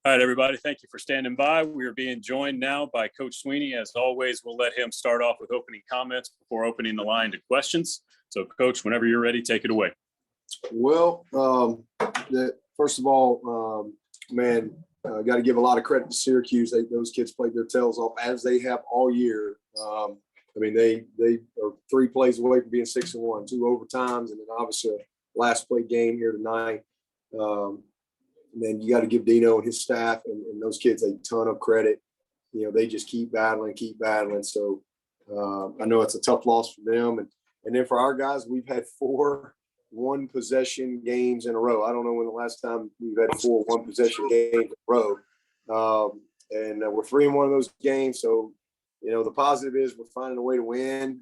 All right, everybody, thank you for standing by. We are being joined now by Coach Swinney. As always, we'll let him start off with opening comments before opening the line to questions. So, Coach, whenever you're ready, take it away. Well, first of all, got to give a lot of credit to Syracuse. Those kids played their tails off, as they have all year. They are 3 plays away from being 6-1, 2 overtimes, and then obviously a last play game here tonight. And then you got to give Dino and his staff and those kids a ton of credit. You know, they just keep battling. So I know it's a tough loss for them. And then for our guys, we've had 4 one-possession games in a row. I don't know when the last time we've had 4 one-possession games in a row. And we're 3-1 of those games. So, you know, the positive is we're finding a way to win.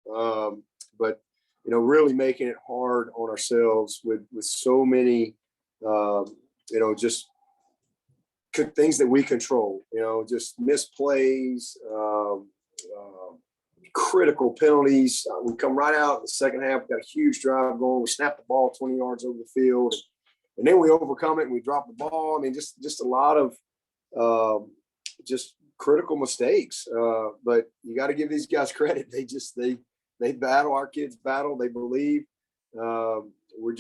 But, you know, really making it hard on ourselves with so many just things that we control, just misplays, critical penalties. We come right out in the second half. We got a huge drive going. We snap the ball 20 yards over the field, and then we overcome it and we drop the ball. I mean, just a lot of just critical mistakes. But you got to give these guys credit. They battle. Our kids battle. They believe. We're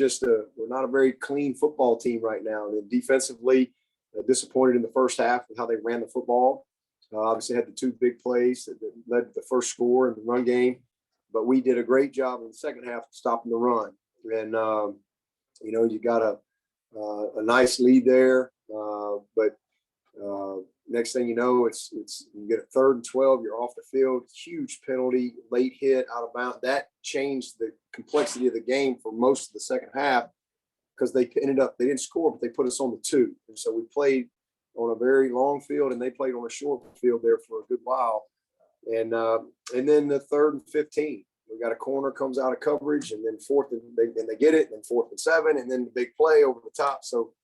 not a very clean football team right now. And defensively, disappointed in the first half with how they ran the football. Obviously had the 2 big plays that led to the first score in the run game, but we did a great job in the second half of stopping the run. And you got a nice lead there, but next thing you know, it's you get a 3rd and 12, you're off the field, huge penalty, late hit, out of bounds. That changed the complexity of the game for most of the second half because they didn't score, but they put us on the 2. And so we played on a very long field and they played on a short field there for a good while. And then the 3rd and 15, we got a corner comes out of coverage, and then 4th and they get it, and then 4th and 7, and then the big play over the top. So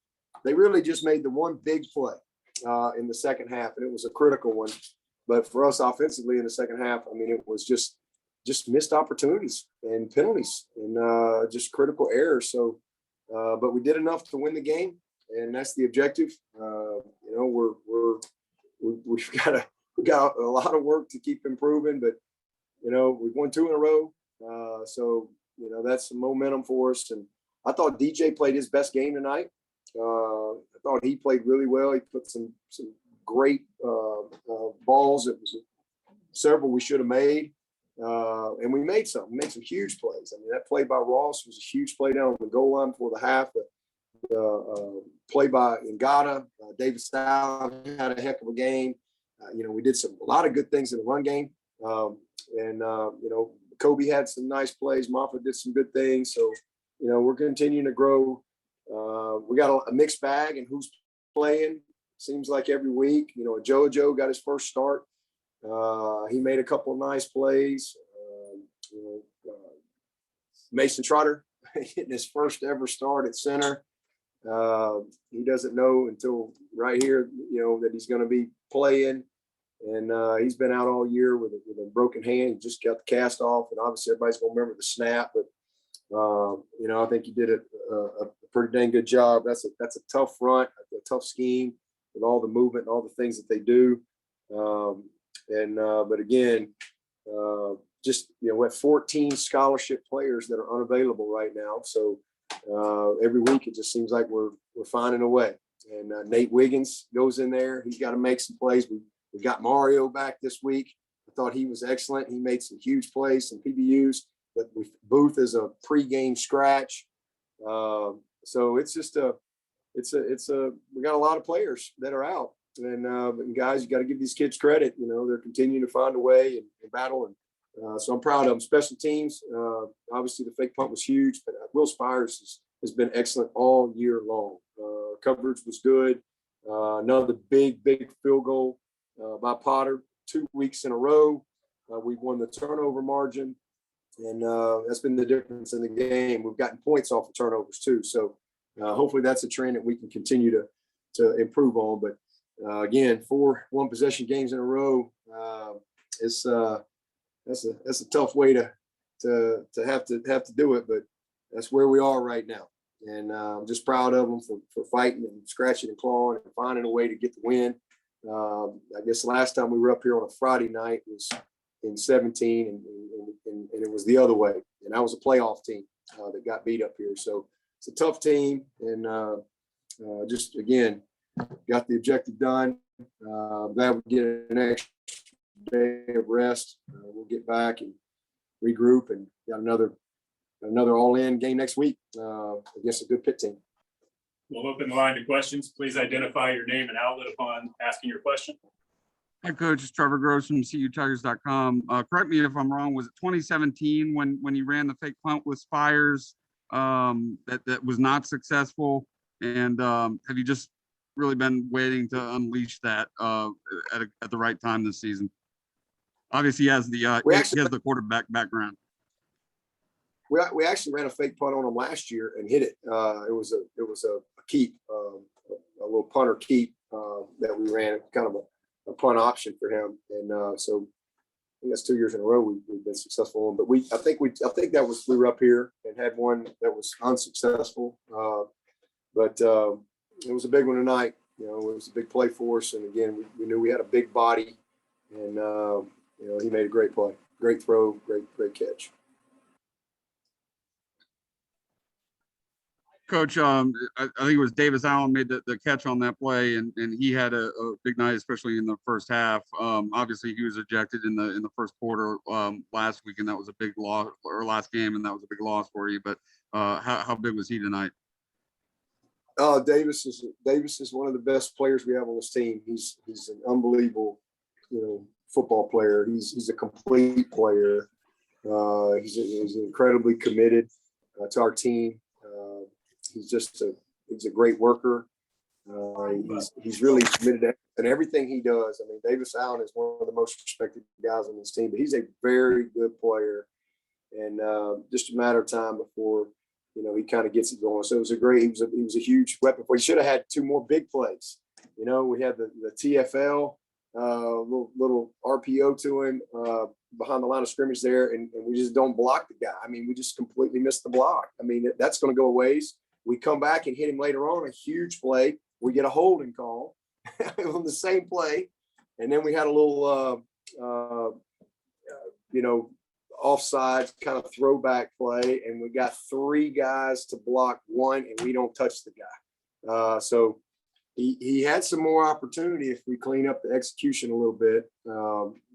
they really just made the one big play in the second half, and it was a critical one. But for us offensively in the second half, I mean, it was just missed opportunities and penalties and just critical errors. So, but we did enough to win the game, and that's the objective. We've got a lot of work to keep improving, but we've won 2 in a row. So that's some momentum for us. And I thought DJ played his best game tonight. I thought he played really well. He put some great balls. It was several we should have made. And we made some huge plays. I mean, that play by Ross was a huge play down on the goal line before the half. The play by Ngata, David Stout had a heck of a game. We did a lot of good things in the run game. Kobe had some nice plays. Moffitt did some good things. So, we're continuing to grow. We got a mixed bag and who's playing. Seems like every week, Jojo got his first start. He made a couple of nice plays. Mason Shrader getting his first ever start at center. He doesn't know until right here, that he's going to be playing. And he's been out all year with a broken hand. He just got the cast off, and obviously everybody's going to remember the snap. But I think he did a pretty dang good job. That's a tough front, a tough scheme with all the movement and all the things that they do. But again, we have 14 scholarship players that are unavailable right now. So every week it just seems like we're finding a way. And Nate Wiggins goes in there. He's got to make some plays. We got Mario back this week. I thought he was excellent. He made some huge plays, some PBUs. But Booth is a pregame scratch. So it's just we got a lot of players that are out. And guys, you got to give these kids credit. They're continuing to find a way and battle. And so I'm proud of them. Special teams, obviously the fake punt was huge, but Will Spires has been excellent all year long. Coverage was good. Another big field goal by Potter 2 weeks in a row. We've won the turnover margin, and that's been the difference in the game. We've gotten points off of turnovers too. So hopefully that's a trend that we can continue to improve on. But again, 4 one-possession games in a row. That's a tough way to have to do it, but that's where we are right now. And I'm just proud of them for fighting and scratching and clawing and finding a way to get the win. I guess the last time we were up here on a Friday night was in 17, and it was the other way. And that was a playoff team that got beat up here. So it's a tough team, and just, again, got the objective done. Glad we get an extra day of rest. We'll get back and regroup, and got another all-in game next week against a good Pitt team. We'll open the line to questions. Please identify your name and outlet upon asking your question. Hi, Coach. It's Trevor Gross from CUTigers.com. Correct me if I'm wrong. Was it 2017 when you ran the fake punt with Spires that was not successful? And have you just really been waiting to unleash that at the right time this season? Obviously, he has the quarterback background. We actually ran a fake punt on him last year and hit it. It was a keep, a little punter keep that we ran, kind of a punt option for him. And so I think that's 2 years in a row we've been successful on. But I think we were up here and had one that was unsuccessful. But it was a big one tonight. You know, it was a big play for us. And again, we knew we had a big body, and he made a great play, great throw, great catch. Coach, I think it was Davis Allen made the catch on that play, and he had a big night, especially in the first half. Obviously, he was ejected in the first quarter last week, and that was a big loss, or last game, and that was a big loss for you. But how big was he tonight? Davis is one of the best players we have on this team. He's an unbelievable, football player. He's a complete player. He's incredibly committed to our team. He's a great worker. He's really committed to everything he does. I mean, Davis Allen is one of the most respected guys on this team, but he's a very good player, and just a matter of time before he kind of gets it going. So he was a huge weapon. He should have had two more big plays. We had the TFL, little RPO to him behind the line of scrimmage there, and we just don't block the guy. I mean, we just completely missed the block. I mean, that's going to go a ways. We come back and hit him later on, a huge play. We get a holding call on the same play. And then we had a little, offside kind of throwback play. And we got three guys to block one, and we don't touch the guy. So he had some more opportunity if we clean up the execution a little bit.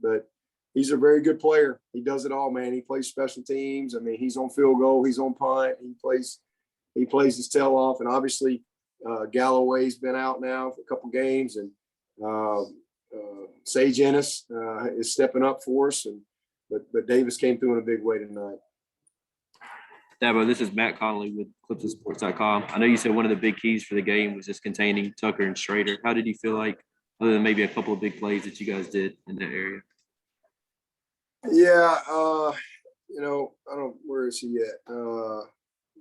But he's a very good player. He does it all, man. He plays special teams. I mean, he's on field goal. He's on punt. He plays his tail off, and obviously Galloway's been out now for a couple games, and Sage Ennis is stepping up for us, but Davis came through in a big way tonight. Dabo, this is Matt Connolly with ClipsandSports.com. I know you said one of the big keys for the game was just containing Tucker and Shrader. How did you feel like, other than maybe a couple of big plays that you guys did in that area? Yeah, I don't. Where is he at?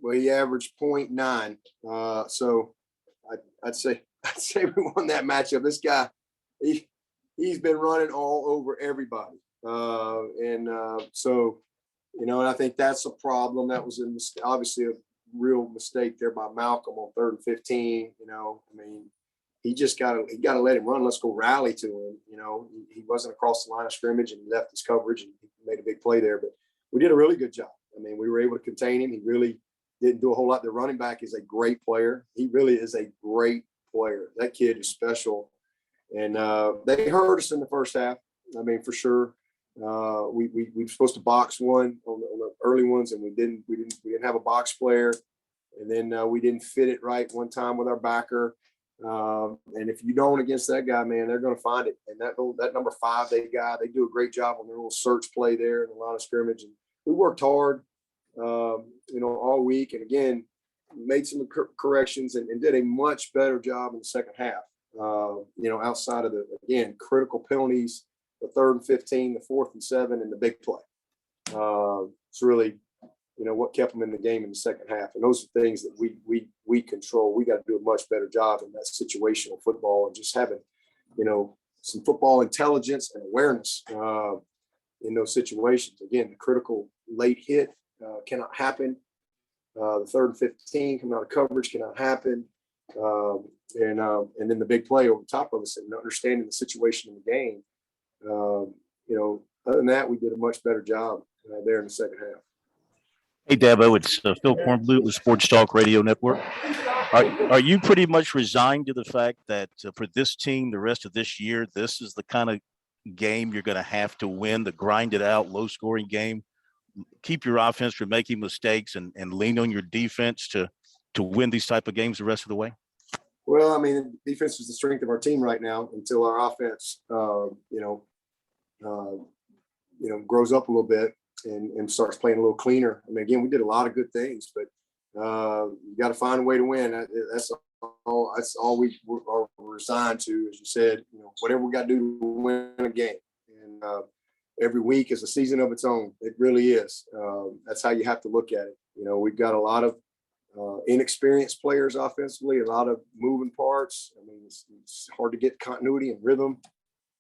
Well, he averaged 0.9. So I'd say we won that matchup. This guy, he's been running all over everybody. So, and I think that's a problem. That was obviously a real mistake there by Malcolm on 3rd and 15. I mean, he got to let him run. Let's go rally to him. He wasn't across the line of scrimmage, and he left his coverage, and he made a big play there. But we did a really good job. I mean, we were able to contain him. He really didn't do a whole lot. The running back is a great player. He really is a great player. That kid is special. And they hurt us in the first half. I mean, for sure. We were supposed to box one on the early ones, and we didn't have a box player. And then we didn't fit it right one time with our backer. And if you don't against that guy, man, they're going to find it. And that number 5 they do a great job on their little search play there in the line of scrimmage. And we worked hard. All week, and again, made some corrections and did a much better job in the second half. Outside of the critical penalties, the 3rd and 15, the 4th and 7, and the big play. It's really, what kept them in the game in the second half. And those are things that we control. We got to do a much better job in that situational football, and just having, some football intelligence and awareness in those situations. Again, the critical late hit cannot happen. The 3rd and 15 coming out of coverage cannot happen. And then the big play over top of us and understanding the situation in the game. Other than that, we did a much better job there in the second half. Hey, Dabo, it's Phil Kornblut with Sports Talk Radio Network. Are you pretty much resigned to the fact that for this team, the rest of this year, this is the kind of game you're going to have to win, the grinded out, low scoring game? Keep your offense from making mistakes and lean on your defense to win these type of games the rest of the way? Well, I mean, defense is the strength of our team right now until our offense, grows up a little bit and starts playing a little cleaner. I mean, again, we did a lot of good things, but you got to find a way to win. That's all we are resigned to, as you said. Whatever we got to do to win a game, and every week is a season of its own. It really is. That's how you have to look at it. We've got a lot of inexperienced players offensively, a lot of moving parts. I mean, it's hard to get continuity and rhythm.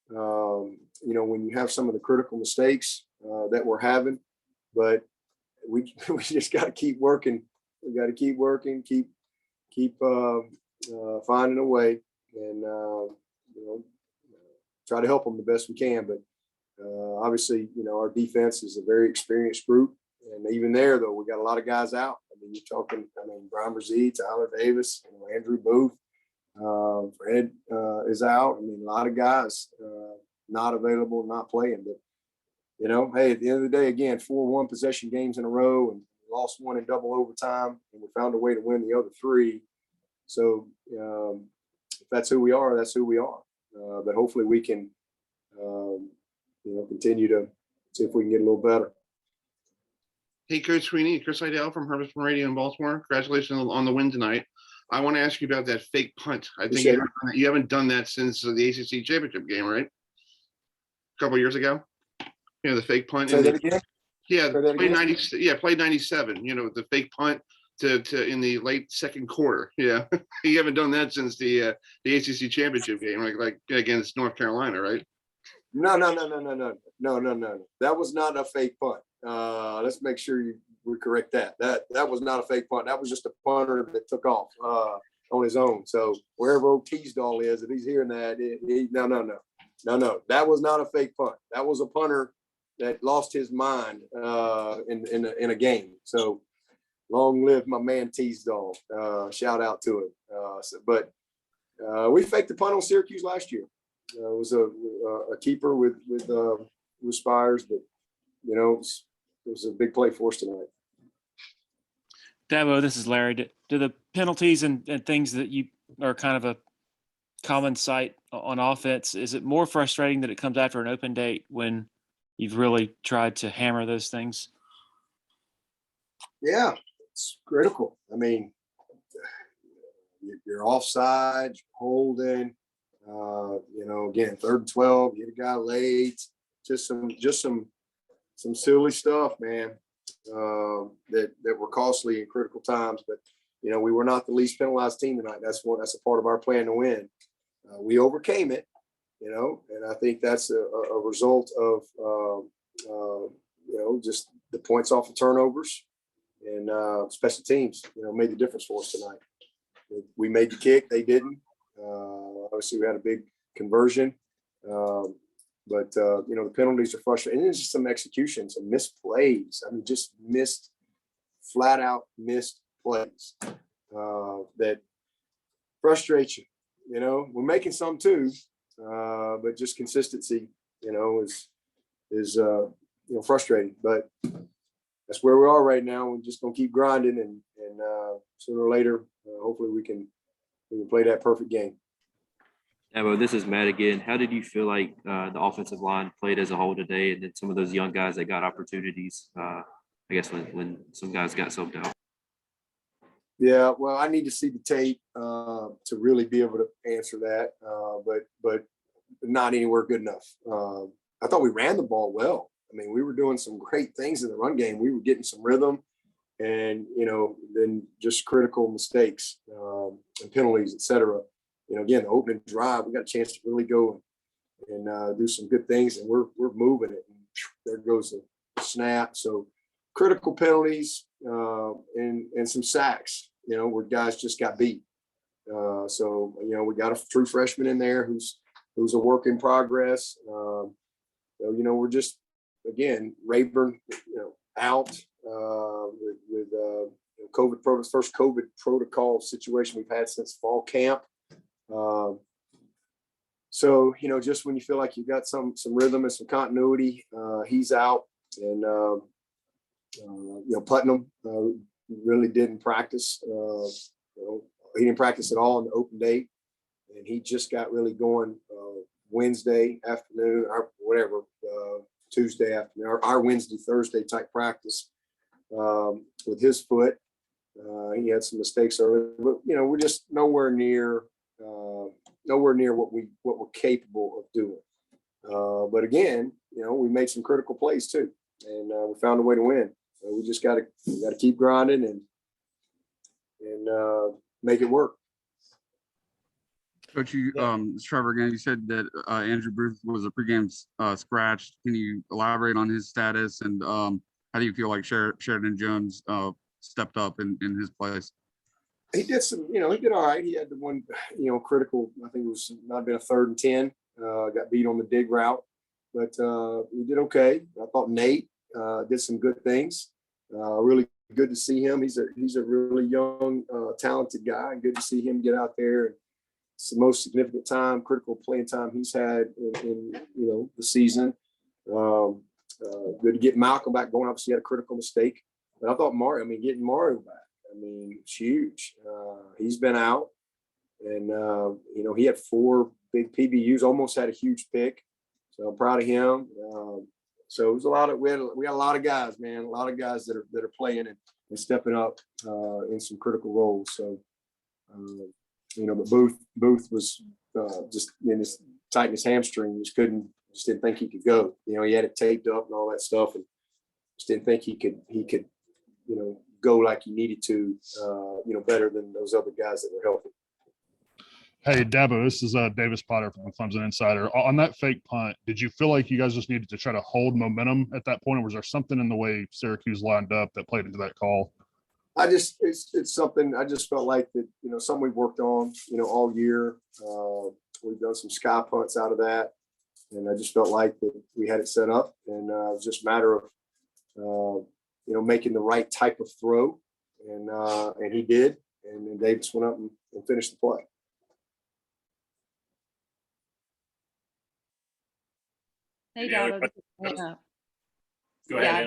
When you have some of the critical mistakes that we're having, but we just got to keep working. We got to keep working, keep finding a way, and try to help them the best we can. But obviously, our defense is a very experienced group, and even there, though, we got a lot of guys out. I mean, you're talking. Brian Brzee, Tyler Davis, Andrew Booth, Fred is out. I mean, a lot of guys not available, not playing. But hey, at the end of the day, again, 4 1-possession games in a row, and we lost one in double overtime, and we found a way to win the other 3. So if that's who we are, that's who we are. But hopefully we can, continue to see if we can get a little better. Hey, Coach Swinney, Chris Idell from Herbert Radio in Baltimore. Congratulations on the win tonight. I want to ask you about that fake punt. I think you haven't done that since the ACC championship game, right? A couple of years ago. The fake punt. Say that again? Yeah, played 90. Yeah, played 97. The fake punt to in the late second quarter. Yeah, you haven't done that since the ACC championship game, like against North Carolina, right? No. That was not a fake punt. Let's make sure we correct that. That was not a fake punt. That was just a punter that took off on his own. So wherever old Teasdall is, if he's hearing that, no. That was not a fake punt. That was a punter that lost his mind in a game. So long live my man Teasdall. Shout out to him. But we faked the punt on Syracuse last year. It was a keeper with Spires, but it was a big play for us tonight. Dabo, this is Larry. Do the penalties and things that you are kind of a common sight on offense, is it more frustrating that it comes after an open date when you've really tried to hammer those things? Yeah, it's critical. I mean, you're offside, you're holding. Again, 3rd and 12, get a guy late. Just some silly stuff, man. That were costly in critical times. But we were not the least penalized team tonight. That's a part of our plan to win. We overcame it, and I think that's a result of just the points off of turnovers and special teams. Made the difference for us tonight. We made the kick, they didn't. Obviously, we had a big conversion, but the penalties are frustrating. And it's just some execution, some missed plays. I mean, just flat out missed plays that frustrate you. We're making some too, but just consistency, is frustrating. But that's where we are right now. We're just gonna keep grinding, and sooner or later, hopefully we can play that perfect game. Dabo, this is Matt again. How did you feel like the offensive line played as a whole today, and then some of those young guys that got opportunities? I guess when some guys got subbed out. Yeah, well, I need to see the tape to really be able to answer that, but not anywhere good enough. I thought we ran the ball well. I mean, we were doing some great things in the run game. We were getting some rhythm, and then just critical mistakes and penalties, et cetera. Again, the opening drive, we got a chance to really go and do some good things, and we're moving it. And there goes the snap. So critical penalties and some sacks, where guys just got beat. So we got a true freshman in there who's a work in progress. So, we're just, again, Rayburn, out with first COVID protocol situation we've had since fall camp. So, just when you feel like you've got some rhythm and some continuity, he's out. And, Putnam really didn't practice. He didn't practice at all on the open date. And he just got really going Wednesday afternoon or whatever, Tuesday afternoon, our Wednesday, Thursday type practice with his foot. He had some mistakes earlier, but, we're just nowhere near what we're capable of doing. But again, we made some critical plays too, and we found a way to win. We just got to keep grinding and make it work. Coach, Trevor, again, you said that Andrew Booth was a pregame scratch. Can you elaborate on his status, and how do you feel like Sheridan Jones stepped up in his place? He did he did all right. He had the one, critical, I think it was not been a 3rd and 10, got beat on the dig route, but he did okay. I thought Nate did some good things. Really good to see him. He's a really young, talented guy, and good to see him get out there. It's the most significant critical playing time he's had in the season. Good to get Malcolm back going. Obviously, he had a critical mistake. But I thought getting Mario back, it's huge. He's been out, and he had 4 big PBUs, almost had a huge pick. So I'm proud of him. So it was we got a lot of guys, man, a lot of guys that are playing and stepping up in some critical roles. So but Booth was just tighten his hamstring, just didn't think he could go. He had it taped up and all that stuff, and just didn't think he could go like he needed to, better than those other guys that were healthy. Hey, Dabo, this is Davis Potter from the Clemson Insider. On that fake punt, did you feel like you guys just needed to try to hold momentum at that point, or was there something in the way Syracuse lined up that played into that call? It's something I just felt like that, something we've worked on, all year. We've done some sky punts out of that, and I just felt like that we had it set up, and it was just a matter of, making the right type of throw, and he did, and then Davis went up and finished the play. Hey, Any other Dabo. Go ahead, Yeah,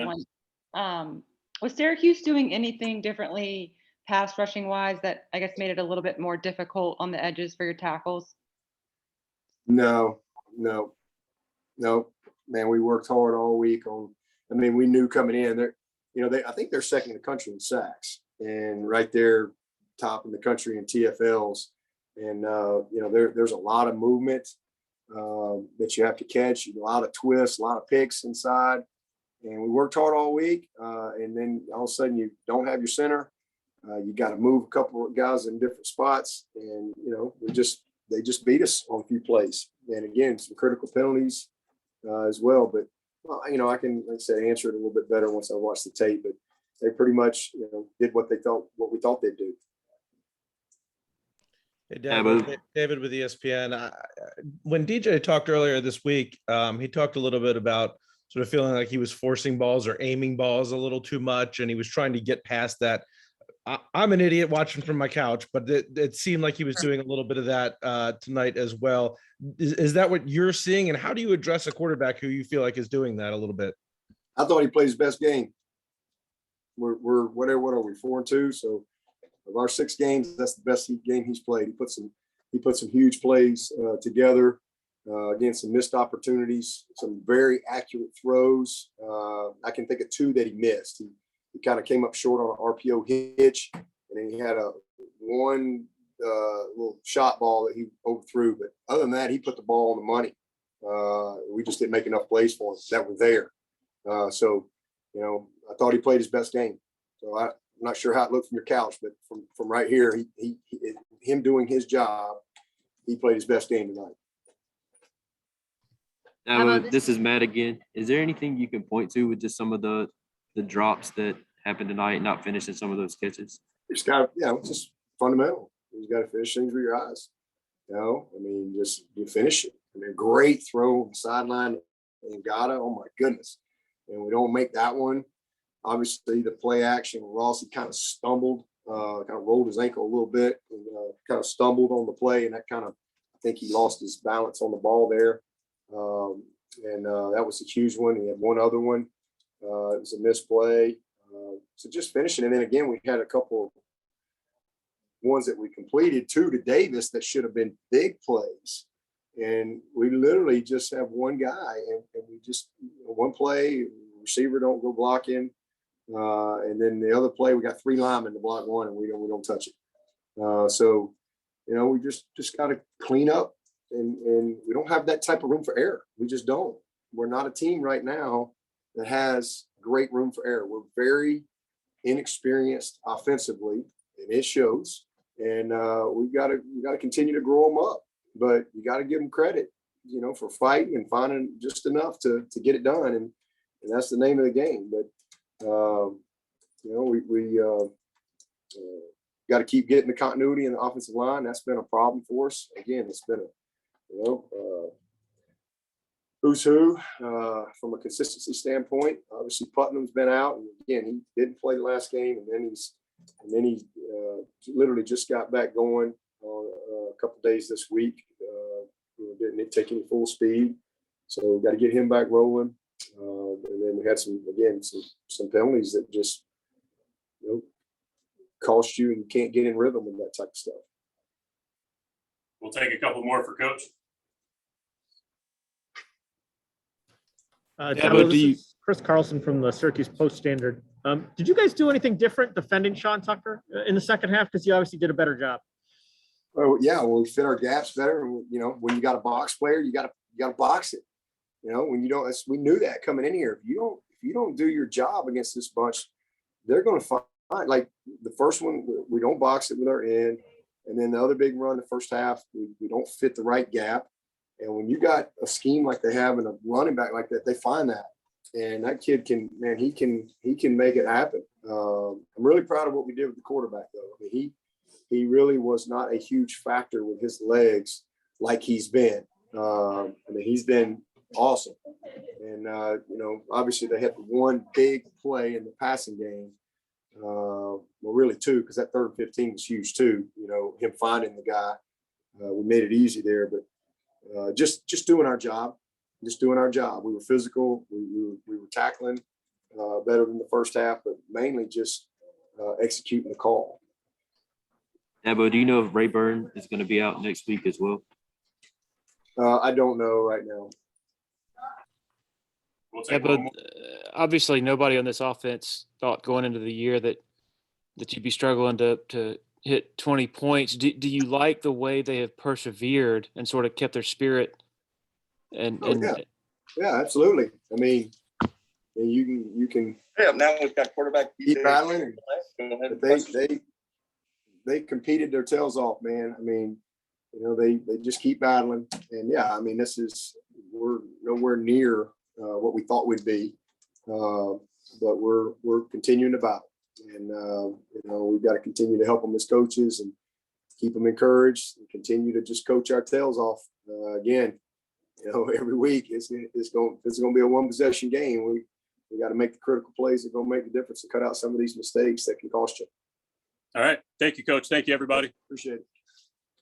Anna. was Syracuse doing anything differently pass rushing wise that I guess made it a little bit more difficult on the edges for your tackles? No, man, we worked hard all week we knew coming in there, I think they're second in the country in sacks, and right there top in the country in TFLs. And, there's a lot of movement that you have to catch, a lot of twists, a lot of picks inside. And we worked hard all week. And then all of a sudden you don't have your center. You got to move a couple of guys in different spots. And, they just beat us on a few plays. And again, some critical penalties as well. But, I can, like I said, answer it a little bit better once I watch the tape. But they pretty much, did what we thought they'd do. Hey, David with ESPN. When DJ talked earlier this week, he talked a little bit about sort of feeling like he was forcing balls or aiming balls a little too much, and he was trying to get past that. I'm an idiot watching from my couch, but it seemed like he was doing a little bit of that tonight as well. Is that what you're seeing, and how do you address a quarterback who you feel like is doing that a little bit? I thought he played his best game. We're what are we, 4-2? So of our 6 games, that's the best game he's played. He put some huge plays together. Again, some missed opportunities, some very accurate throws. I can think of 2 that he missed. He kind of came up short on an RPO hitch, and then he had one little shot ball that he overthrew. But other than that, he put the ball on the money. We just didn't make enough plays for him that were there. So, I thought he played his best game. So I'm not sure how it looked from your couch, but from right here, him doing his job, he played his best game tonight. Now, this is Matt again. Is there anything you can point to with just some of the the drops that happened tonight, not finishing some of those catches? It's got, it's just fundamental. You got to finish things with your eyes. Just you finish it. Great throw on the sideline and Gata. Oh my goodness. And we don't make that one. Obviously, the play action, Rossi kind of stumbled, kind of rolled his ankle a little bit, and kind of stumbled on the play, and that kind of, I think he lost his balance on the ball there. That was a huge one. He had one other one. It was a misplay. So just finishing. And then again, we had a couple of ones that we completed, two to Davis that should have been big plays. And we literally just have one guy, and we just one play, receiver don't go block him. And then the other play, we got three linemen to block one, and we don't touch it. We just got to clean up, and we don't have that type of room for error. We just don't. We're not a team right now that has great room for error. We're very inexperienced offensively, and it shows. And we got to continue to grow them up. But you got to give them credit, for fighting and finding just enough to get it done, and that's the name of the game. But we got to keep getting the continuity in the offensive line. That's been a problem for us. Again, it's been who's who from a consistency standpoint. Obviously, Putnam's been out, and again, he didn't play the last game, and then he literally just got back going a couple of days this week. Didn't take any full speed, so we got to get him back rolling. And then we had some penalties that just cost you, and you can't get in rhythm with that type of stuff. We'll take a couple more for Coach. Dabo, this is Chris Carlson from the Syracuse Post-Standard. Did you guys do anything different defending Sean Tucker in the second half? Because you obviously did a better job. Oh yeah, well, we fit our gaps better. When you got a box player, you got to box it. When you don't, we knew that coming in here. If you don't do your job against this bunch, they're going to find, like the first one, we don't box it with our end, and then the other big run, the first half, we don't fit the right gap. And when you got a scheme like they have and a running back like that, they find that, and that kid can make it happen. I'm really proud of what we did with the quarterback, though. He really was not a huge factor with his legs like he's been. He's been awesome. And, obviously they had one big play in the passing game. Well, really two, because that 3rd and 15 was huge too. Him finding the guy. We made it easy there, but just doing our job. Just doing our job. We were physical. We were tackling better than the first half, but mainly just executing the call. Dabo, do you know if Rayburn is going to be out next week as well? I don't know right now. We'll take Dabo, obviously nobody on this offense thought going into the year that you'd be struggling to hit 20 points. Do you like the way they have persevered and sort of kept their spirit? Yeah, absolutely. You can. Yeah, now we've got quarterback keep battling. They competed their tails off, man. They just keep battling, and we're nowhere near what we thought we'd be, but we're continuing to battle, and we've got to continue to help them as coaches and keep them encouraged and continue to just coach our tails off. Again, every week it's going to be a one possession game. We got to make the critical plays that are going to make the difference and cut out some of these mistakes that can cost you. All right. Thank you, Coach. Thank you, everybody. Appreciate it.